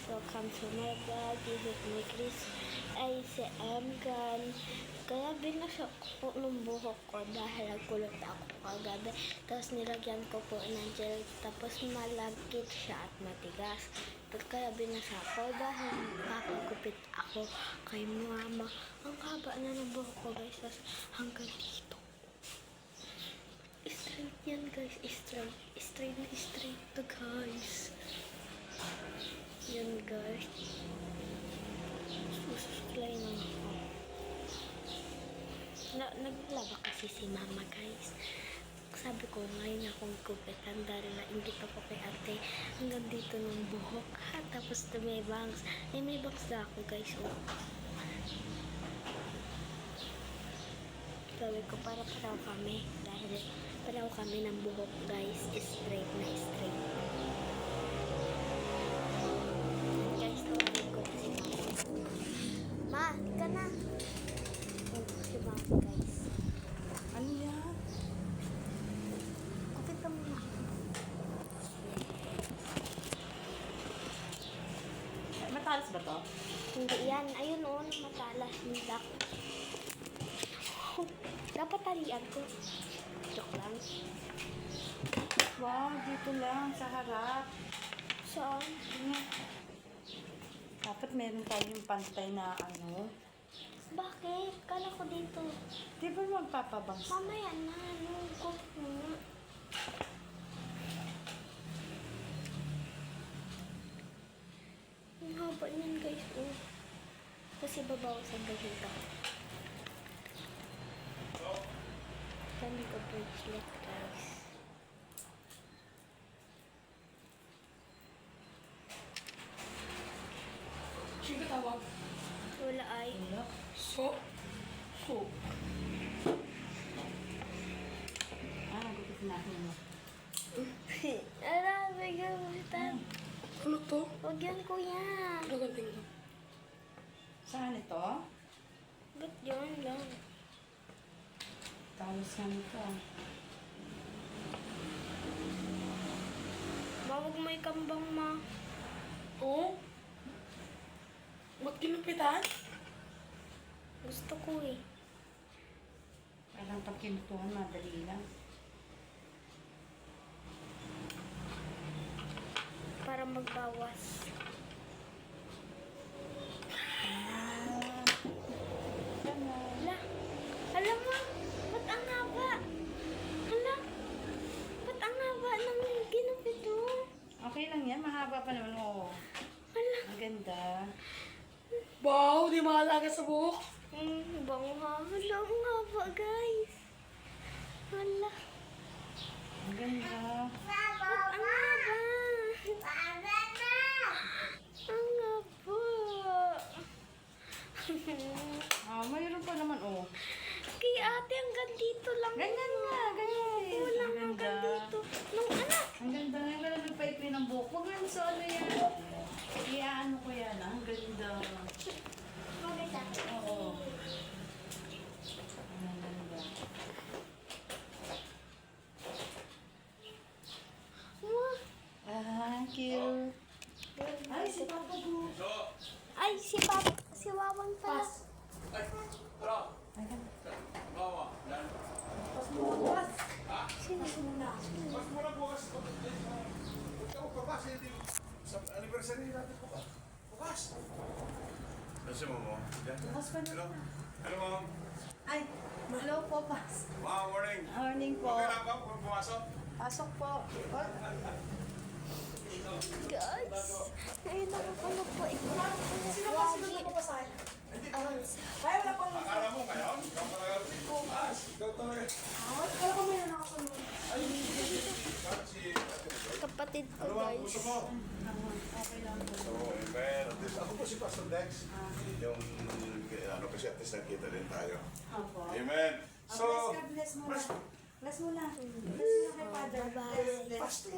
welcome to my vlog. This is me, Chris. Ay, si Amgan. Kaya binasak ko ng buhok ko dahil nagkulot ako kagabi. Tapos nilagyan ko po ng gel. Tapos malagkit siya at matigas. Kaya binasak ko dahil kakagupit ako kay mama. Ang haba na ng buhok ko, guys. Tapos hanggang dito. Straight yan, guys. Straight na straight to, guys. Yan, guys. Susuklay na ako. Naglaba kasi si mama, guys. Sabi ko, ngayon akong gupitan dahil nainggit ako kay ate. Hanggang dito ng buhok. Ha? Tapos may bangs. May bangs na ako, guys. Oh. Sabi ko, para-paraw kami. Dahil paraw kami ng buhok, guys. Straight na straight. Guys, tawagin ko na si mama. Ma, ka na. Oh, si mama, guys. Ano yan? Kapit ka muna. Matalas ba to? Hindi yan. Ayun o, matalas. Hindi. Dapat talian ko. Joke lang. Wow, dito lang, sa harap. Saan? Dapat meron tayong pantay na ano. Bakit? Kala ko dito. Di ba magpapabangs? Mamaya na. Nungkot mo. Ang haba niyan, guys. Oh. Kasi babawasan ka dito. Dami ko bracelet, guys. Sino tawag? Wala ay. So? Gupitin natin mo. Ala, may gamutan. Ano to? Huwag yan, kuya. Gagaling to. Saan ito? Ba't yun lang? Talos nga nito. Bawag may kambang, ma. Oo? Ba't ginupitan? Gusto ko eh. Parang pag kinutuhan, madali lang. Para magbawas. Hala. Hala mo. Ba't ang haba? Hala. Ba't ang haba ng ginupit mo? Okay lang yan, mahaba pa naman. Oo. Hala. Ang ganda. Wow, di maalaga sa buhok. Bango ha. Hala, ang haba, guys. Hala. Ang ganda. Ba't ang haba? Ang haba. Mayroon pa naman, oh. Kay ate, hanggang dito lang. Ganyan nga, ganyan. Kulang Ang hanggang ganda. dito. Nung anak. Ang ganda nga, ganda nagpaikli ng buhok. Huwag lang sa ano yan. Iyaano ko yan, ang ganda. Oo. Ang ganda. Wah. Cute. Ay, si Papa Boo. Ay, si Papa, si Wawan pala. Ay, ganda. Anniversary natin bukas. Bukas. Ano si Momo? Bukas pa Hello? na. Hello, Mom. Ay, hello po, Pas. Wow, morning. Morning po. Okay lang ba? Kung pumasok? Pasok po. Guys, ngayon ako po ikaw. Sino pa sa akin? Ay, wala pang... Akala mo ngayon? Ikaw talaga bukas. Ikaw talaga. Kala ko mayroon nakasunod. Ay, bakit si Ate Miguel? Kapatid ko, Ano ba ang guys. gusto mo? Okay lang po. So, amen. At least, ako po si Pastor Dex. Yung, ano kasi at least nagkita din tayo. Opo. Amen. So, So, bless mo na. Bless- Bless mo na. Bless mo na kay Father. Bye-bye. Bless, bless.